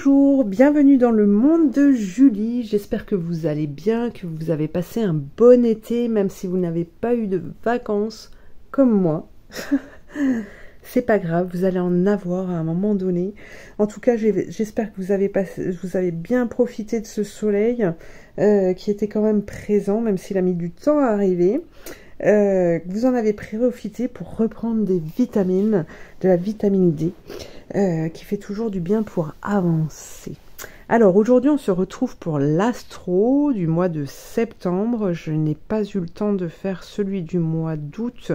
Bonjour, bienvenue dans le monde de Julie. J'espère que vous allez bien, que vous avez passé un bon été, même si vous n'avez pas eu de vacances comme moi. C'est pas grave, vous allez en avoir à un moment donné. En tout cas, j'espère que vous avez bien profité de ce soleil qui était quand même présent, même s'il a mis du temps à arriver. Vous en avez profité pour reprendre des vitamines, de la vitamine D, qui fait toujours du bien pour avancer. Alors aujourd'hui on se retrouve pour l'astro du mois de septembre. Je n'ai pas eu le temps de faire celui du mois d'août.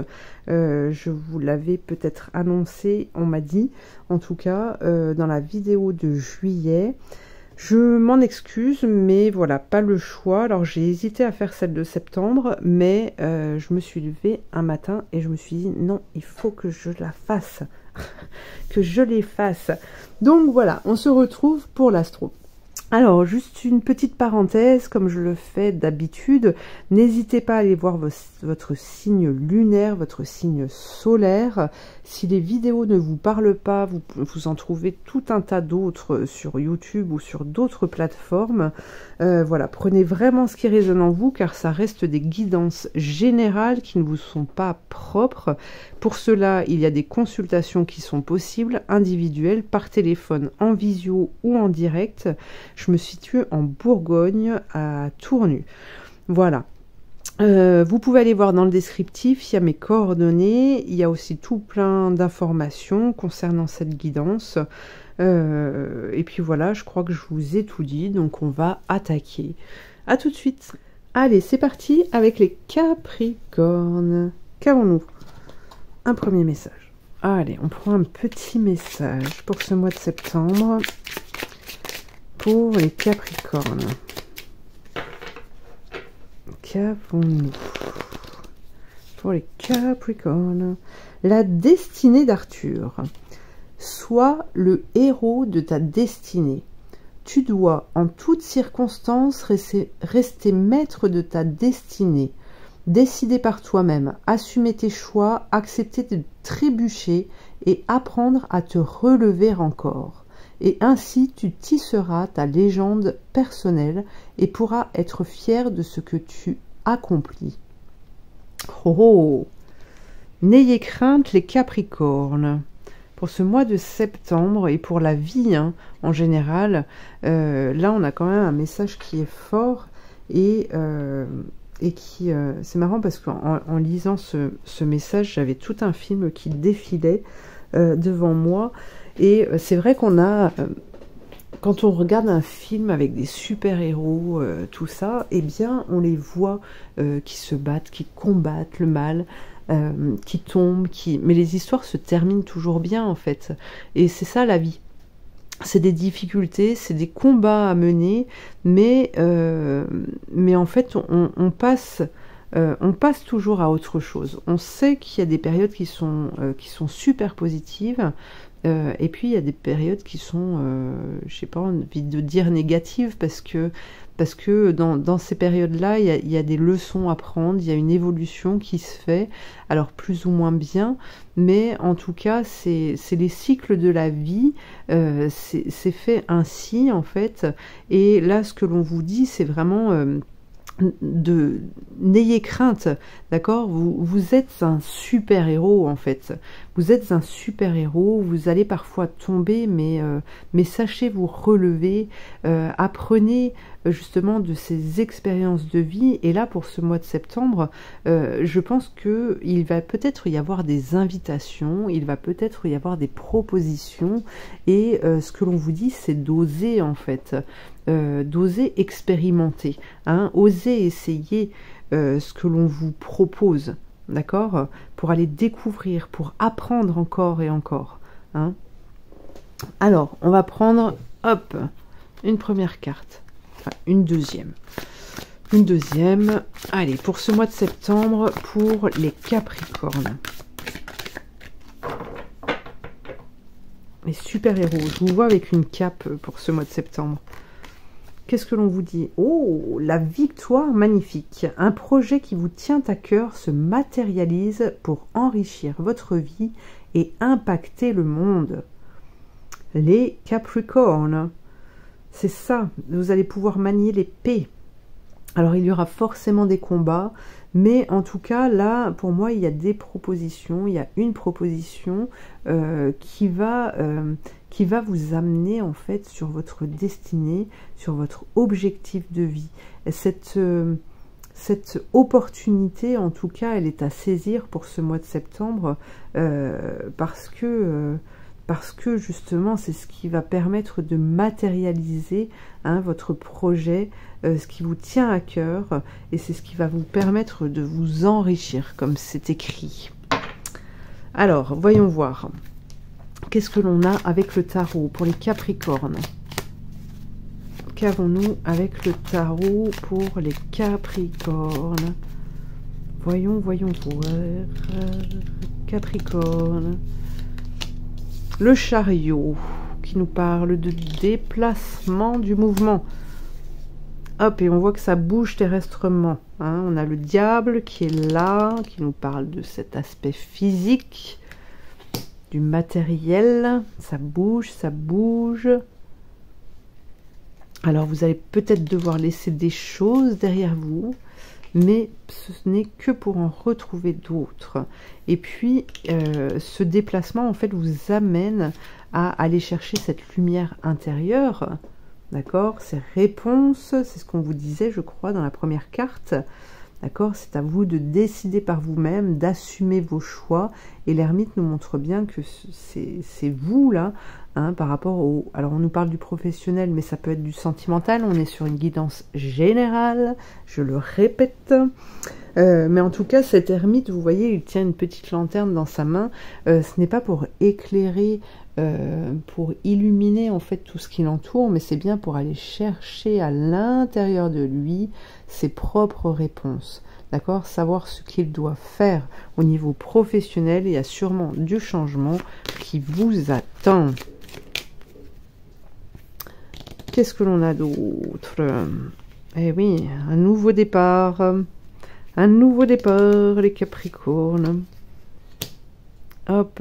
Je vous l'avais peut-être annoncé, on m'a dit, en tout cas dans la vidéo de juillet. Je m'en excuse, mais voilà, pas le choix. Alors j'ai hésité à faire celle de septembre, mais je me suis levée un matin et je me suis dit non, il faut que je la fasse, que je les fasse. Donc voilà, on se retrouve pour l'astro. Alors, juste une petite parenthèse, comme je le fais d'habitude, n'hésitez pas à aller voir votre signe lunaire, votre signe solaire. Si les vidéos ne vous parlent pas, vous en trouvez tout un tas d'autres sur YouTube ou sur d'autres plateformes. Voilà, prenez vraiment ce qui résonne en vous, car ça reste des guidances générales qui ne vous sont pas propres. Pour cela, il y a des consultations qui sont possibles, individuelles, par téléphone, en visio ou en direct. Je me situe en Bourgogne, à Tournu. Voilà. Vous pouvez aller voir dans le descriptif, il y a mes coordonnées, il y a aussi tout plein d'informations concernant cette guidance. Et puis voilà, je crois que je vous ai tout dit, donc on va attaquer. À tout de suite. Allez, c'est parti avec les Capricornes. Qu'avons-nous? Un premier message. Allez, on prend un petit message pour ce mois de septembre. Pour les Capricornes. Qu'avons-nous pour les Capricornes? La destinée d'Arthur. Sois le héros de ta destinée. Tu dois en toutes circonstances rester maître de ta destinée. Décider par toi-même, assumer tes choix, accepter de trébucher et apprendre à te relever encore. Et ainsi tu tisseras ta légende personnelle et pourras être fier de ce que tu accomplis. Oh, oh. N'ayez crainte les Capricornes. Pour ce mois de septembre et pour la vie en général, là on a quand même un message qui est fort et qui... c'est marrant parce qu'en lisant ce message, j'avais tout un film qui défilait devant moi. Et c'est vrai qu'on a, quand on regarde un film avec des super-héros, tout ça, eh bien, on les voit qui se battent, qui combattent le mal, qui tombent, mais les histoires se terminent toujours bien, en fait. Et c'est ça, la vie. C'est des difficultés, c'est des combats à mener, mais en fait, on passe toujours à autre chose. On sait qu'il y a des périodes qui sont super positives, et puis il y a des périodes qui sont, je sais pas, envie de dire négatives, parce que dans ces périodes-là, il y a des leçons à prendre, il y a une évolution qui se fait, alors plus ou moins bien, mais en tout cas, c'est les cycles de la vie, c'est fait ainsi en fait, et là, ce que l'on vous dit, c'est vraiment... n'ayez crainte, d'accord, vous êtes un super héros en fait, vous êtes un super héros, vous allez parfois tomber, mais sachez vous relever, apprenez justement de ces expériences de vie. Et là pour ce mois de septembre, je pense que il va peut-être y avoir des invitations, il va peut-être y avoir des propositions, et ce que l'on vous dit, c'est d'oser en fait, d'oser expérimenter, oser essayer ce que l'on vous propose, d'accord, pour aller découvrir, pour apprendre encore et encore. Alors, on va prendre, hop, une première carte, enfin une deuxième. Une deuxième, allez, pour ce mois de septembre, pour les Capricornes. Les super-héros, je vous vois avec une cape pour ce mois de septembre. Qu'est-ce que l'on vous dit? Oh, la victoire magnifique. Un projet qui vous tient à cœur se matérialise pour enrichir votre vie et impacter le monde. Les Capricornes. c'est ça, vous allez pouvoir manier l'épée. Alors il y aura forcément des combats, mais en tout cas là pour moi il y a des propositions, il y a une proposition qui va vous amener en fait sur votre destinée, sur votre objectif de vie. Cette opportunité en tout cas elle est à saisir pour ce mois de septembre parce que justement c'est ce qui va permettre de matérialiser votre projet, ce qui vous tient à cœur, et c'est ce qui va vous permettre de vous enrichir, comme c'est écrit. Alors, voyons voir. Qu'est-ce que l'on a avec le tarot pour les Capricornes? Qu'avons-nous avec le tarot pour les Capricornes? Voyons voir. Capricorne. Le chariot qui nous parle de déplacement du mouvement. Hop, et on voit que ça bouge terrestrement. On a le diable qui est là, qui nous parle de cet aspect physique, du matériel. Ça bouge, ça bouge. Alors vous allez peut-être devoir laisser des choses derrière vous, mais ce n'est que pour en retrouver d'autres. Et puis, ce déplacement, en fait, vous amène à aller chercher cette lumière intérieure, d'accord? Ces réponses, c'est ce qu'on vous disait, je crois, dans la première carte, d'accord? C'est à vous de décider par vous-même, d'assumer vos choix, et l'ermite nous montre bien que c'est vous, là, par rapport au... Alors, on nous parle du professionnel, mais ça peut être du sentimental, on est sur une guidance générale, je le répète. Mais en tout cas, cet ermite, vous voyez, il tient une petite lanterne dans sa main. Ce n'est pas pour éclairer, pour illuminer en fait tout ce qui l'entoure, mais c'est bien pour aller chercher à l'intérieur de lui ses propres réponses. D'accord? Savoir ce qu'il doit faire au niveau professionnel. Il y a sûrement du changement qui vous attend. Qu'est-ce que l'on a d'autre? Eh oui, un nouveau départ. Un nouveau départ, les Capricornes. Hop.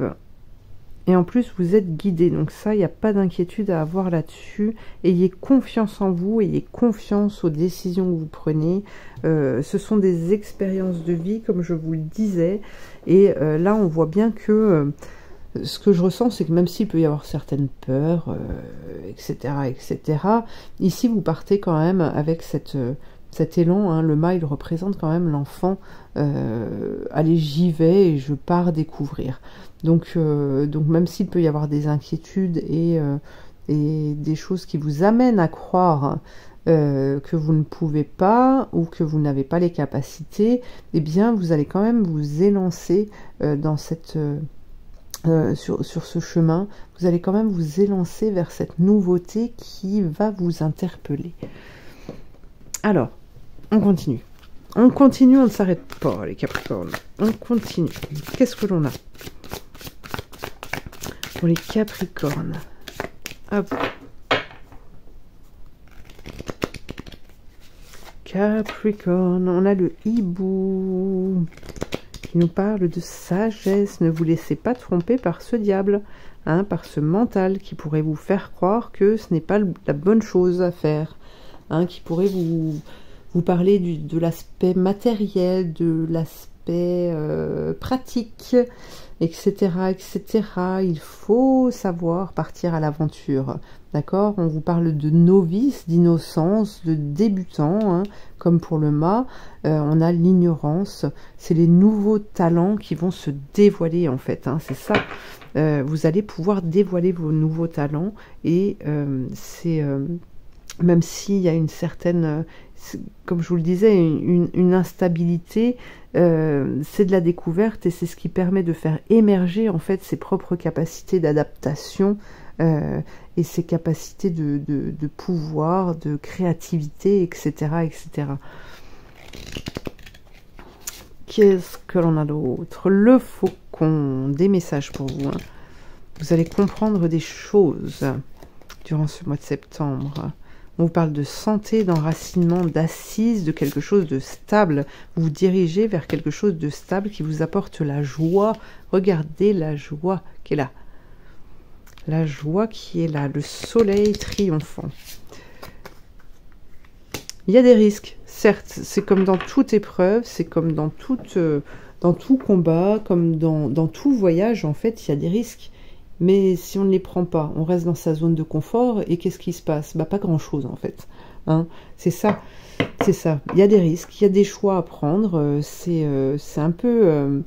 Et en plus, vous êtes guidés. Donc ça, il n'y a pas d'inquiétude à avoir là-dessus. Ayez confiance en vous. Ayez confiance aux décisions que vous prenez. Ce sont des expériences de vie, comme je vous le disais. Et là, on voit bien que... ce que je ressens, c'est que même s'il peut y avoir certaines peurs, etc., etc., ici, vous partez quand même avec cet élan, le mât, il représente quand même l'enfant. Allez, j'y vais et je pars découvrir. Donc même s'il peut y avoir des inquiétudes et des choses qui vous amènent à croire que vous ne pouvez pas ou que vous n'avez pas les capacités, eh bien, vous allez quand même vous élancer dans cette... sur ce chemin, vous allez quand même vous élancer vers cette nouveauté qui va vous interpeller. Alors, on continue. On continue, on ne s'arrête pas, les Capricornes. On continue. Qu'est-ce que l'on a pour les Capricornes? Hop. Capricorne, on a le hibou qui nous parle de sagesse. Ne vous laissez pas tromper par ce diable, par ce mental qui pourrait vous faire croire que ce n'est pas la bonne chose à faire, qui pourrait vous parler de l'aspect matériel, de l'aspect pratique, etc., etc. Il faut savoir partir à l'aventure, d'accord? On vous parle de novice, d'innocence, de débutant, comme pour le mât. On a l'ignorance, c'est les nouveaux talents qui vont se dévoiler en fait, c'est ça. Vous allez pouvoir dévoiler vos nouveaux talents et c'est... même s'il y a une certaine, comme je vous le disais, une instabilité, c'est de la découverte et c'est ce qui permet de faire émerger en fait ses propres capacités d'adaptation et ses capacités de pouvoir, de créativité, etc., etc. Qu'est-ce que l'on a d'autre? Le faucon, des messages pour vous. Vous allez comprendre des choses durant ce mois de septembre. On vous parle de santé, d'enracinement, d'assises, de quelque chose de stable. Vous vous dirigez vers quelque chose de stable qui vous apporte la joie. Regardez la joie qui est là. la joie qui est là, le soleil triomphant. Il y a des risques, certes, c'est comme dans toute épreuve, c'est comme dans tout combat, comme dans tout voyage, en fait, il y a des risques. Mais si on ne les prend pas, on reste dans sa zone de confort, et qu'est-ce qui se passe? Bah, pas grand-chose, en fait. Hein, c'est ça, c'est ça. Il y a des risques, il y a des choix à prendre, c'est un peu...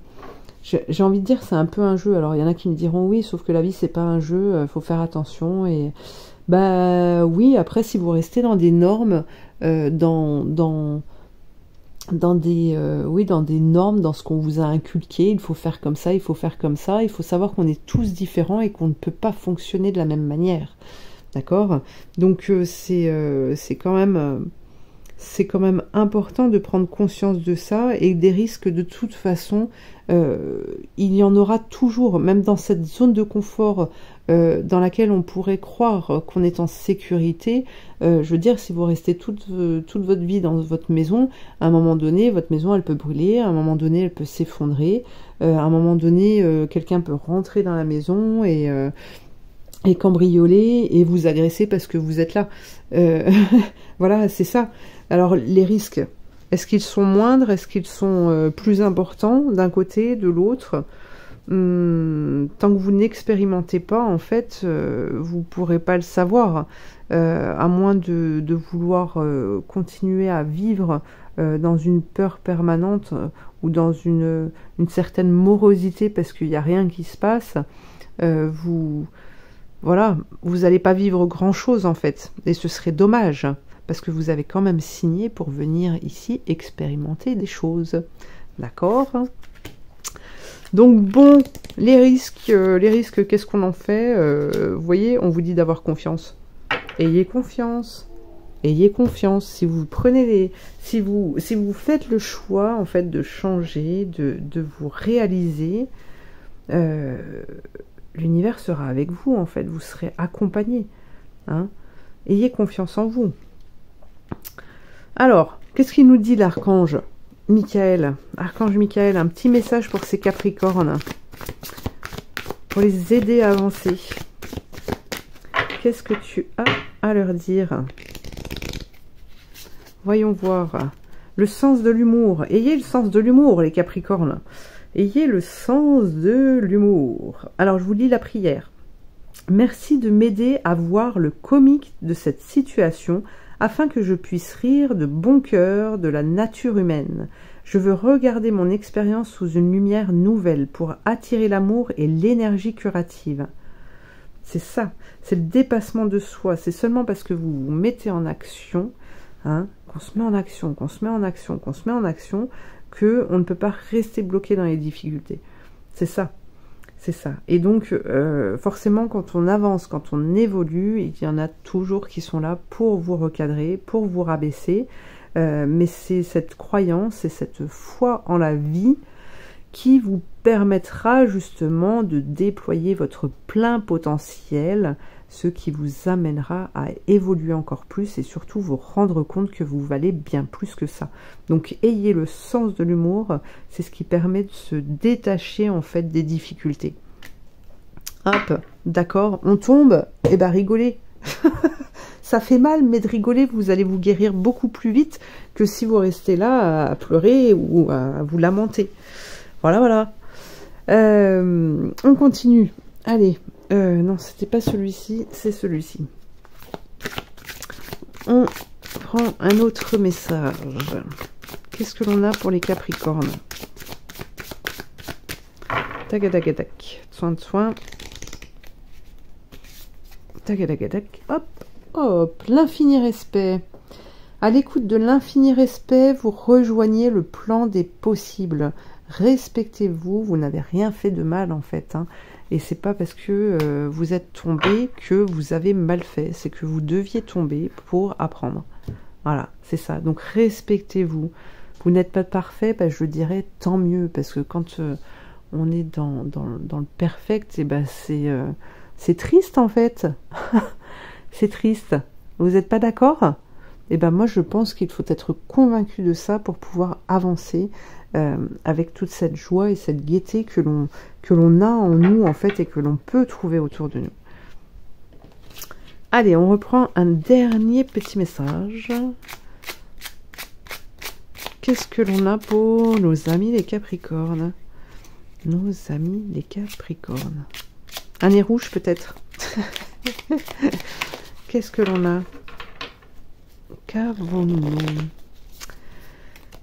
j'ai envie de dire, c'est un peu un jeu. Alors, il y en a qui me diront, oui, sauf que la vie, c'est pas un jeu, faut faire attention, et... Bah oui, après, si vous restez dans des normes, dans des normes, dans ce qu'on vous a inculqué, il faut faire comme ça, il faut faire comme ça, il faut savoir qu'on est tous différents et qu'on ne peut pas fonctionner de la même manière, d'accord? Donc c'est quand même important de prendre conscience de ça, et des risques, de toute façon, il y en aura toujours, même dans cette zone de confort dans laquelle on pourrait croire qu'on est en sécurité. Je veux dire, si vous restez toute votre vie dans votre maison, à un moment donné, votre maison, elle peut brûler, à un moment donné, elle peut s'effondrer, à un moment donné, quelqu'un peut rentrer dans la maison et cambrioler et vous agresser parce que vous êtes là. Voilà, c'est ça. Alors, les risques, est-ce qu'ils sont moindres? Est-ce qu'ils sont plus importants d'un côté, de l'autre? Tant que vous n'expérimentez pas, en fait, vous ne pourrez pas le savoir, à moins de vouloir continuer à vivre dans une peur permanente ou dans une certaine morosité parce qu'il n'y a rien qui se passe. Voilà, vous n'allez pas vivre grand-chose, en fait, et ce serait dommage, parce que vous avez quand même signé pour venir ici expérimenter des choses. D'accord? Donc bon, les risques, qu'est-ce qu'on en fait? Vous voyez, on vous dit d'avoir confiance. Ayez confiance. Ayez confiance. Si vous prenez si vous faites le choix, en fait, de changer, de vous réaliser, l'univers sera avec vous, en fait. Vous serez accompagné. Hein. Ayez confiance en vous. Alors, qu'est-ce qu'il nous dit l'archange Michael? Archange Michael, un petit message pour ces Capricornes, pour les aider à avancer. Qu'est-ce que tu as à leur dire? Voyons voir. Le sens de l'humour. Ayez le sens de l'humour, les Capricornes. Ayez le sens de l'humour. Alors, je vous lis la prière. Merci de m'aider à voir le comique de cette situation afin que je puisse rire de bon cœur de la nature humaine. Je veux regarder mon expérience sous une lumière nouvelle pour attirer l'amour et l'énergie curative. C'est ça, c'est le dépassement de soi. C'est seulement parce que vous vous mettez en action, hein, qu'on se met en action, qu'on se met en action, qu'on se met en action, qu'on ne peut pas rester bloqué dans les difficultés. C'est ça. C'est ça. Et donc, forcément, quand on avance, quand on évolue, il y en a toujours qui sont là pour vous recadrer, pour vous rabaisser. Mais c'est cette croyance et cette foi en la vie qui vous permettra justement de déployer votre plein potentiel, ce qui vous amènera à évoluer encore plus et surtout vous rendre compte que vous valez bien plus que ça. Donc ayez le sens de l'humour, c'est ce qui permet de se détacher en fait des difficultés. Hop, d'accord, on tombe, et ben rigolez. Ça fait mal, mais de rigoler, vous allez vous guérir beaucoup plus vite que si vous restez là à pleurer ou à vous lamenter. Voilà, voilà. On continue. Allez, non, c'était pas celui-ci, c'est celui-ci. On prend un autre message. Qu'est-ce que l'on a pour les Capricornes? Tac, tac, tac. Soin de soin. Tac, tac, tac. Hop, hop. L'infini respect. À l'écoute de l'infini respect, vous rejoignez le plan des possibles. Respectez-vous, vous n'avez rien fait de mal en fait. Hein. Et c'est pas parce que vous êtes tombé que vous avez mal fait. C'est que vous deviez tomber pour apprendre. Voilà, c'est ça. Donc respectez-vous. Vous n'êtes pas parfait, bah, je dirais tant mieux. Parce que quand on est dans le perfect, et ben c'est triste en fait. C'est triste. Vous n'êtes pas d'accord? Et ben moi je pense qu'il faut être convaincu de ça pour pouvoir avancer avec toute cette joie et cette gaieté que l'on a en nous en fait et que l'on peut trouver autour de nous. Allez, on reprend un dernier petit message. Qu'est-ce que l'on a pour nos amis les Capricornes? Nos amis les Capricornes. Un nez rouge peut-être. Qu'est-ce que l'on a? Qu'avons-nous?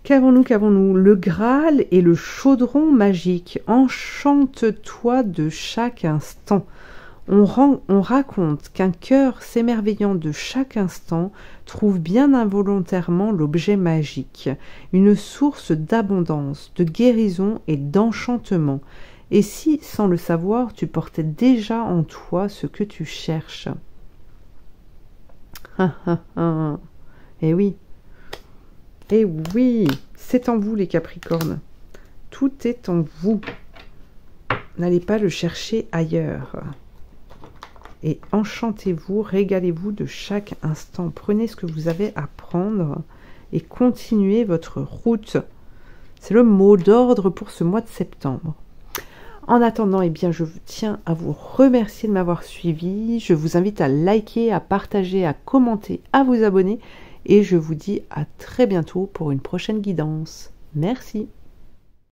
Qu'avons-nous? Le Graal et le chaudron magique. Enchante-toi de chaque instant. On raconte qu'un cœur s'émerveillant de chaque instant trouve bien involontairement l'objet magique, une source d'abondance, de guérison et d'enchantement. Et si, sans le savoir, tu portais déjà en toi ce que tu cherches? Eh oui, eh oui, c'est en vous les Capricornes. Tout est en vous. N'allez pas le chercher ailleurs. Et enchantez-vous, régalez-vous de chaque instant. Prenez ce que vous avez à prendre et continuez votre route. C'est le mot d'ordre pour ce mois de septembre. En attendant, eh bien, je tiens à vous remercier de m'avoir suivi. Je vous invite à liker, à partager, à commenter, à vous abonner. Et je vous dis à très bientôt pour une prochaine guidance. Merci.